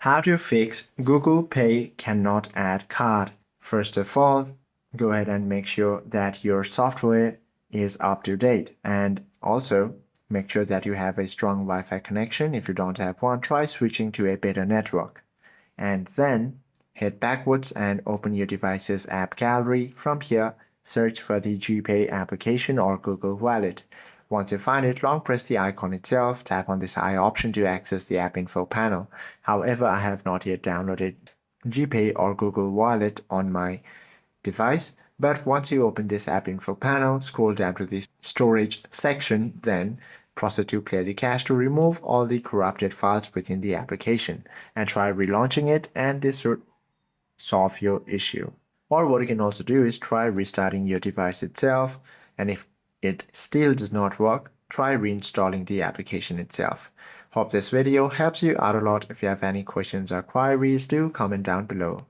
How to fix Google Pay cannot add card. First of all, go ahead and make sure that your software is up to date, and also make sure that you have a strong Wi-Fi connection. If you don't have one, try switching to a better network. And then head backwards and open your device's app gallery. From here, search for the GPay application or Google Wallet. Once you find it, long press the icon itself, tap on this eye option to access the app info panel. However, I have not yet downloaded GPay or Google Wallet on my device, but once you open this app info panel, scroll down to the storage section, then proceed to clear the cache to remove all the corrupted files within the application, and try relaunching it, and this should solve your issue. Or what you can also do is try restarting your device itself, and if it still does not work, try reinstalling the application itself. Hope this video helps you out a lot. If you have any questions or queries, do comment down below.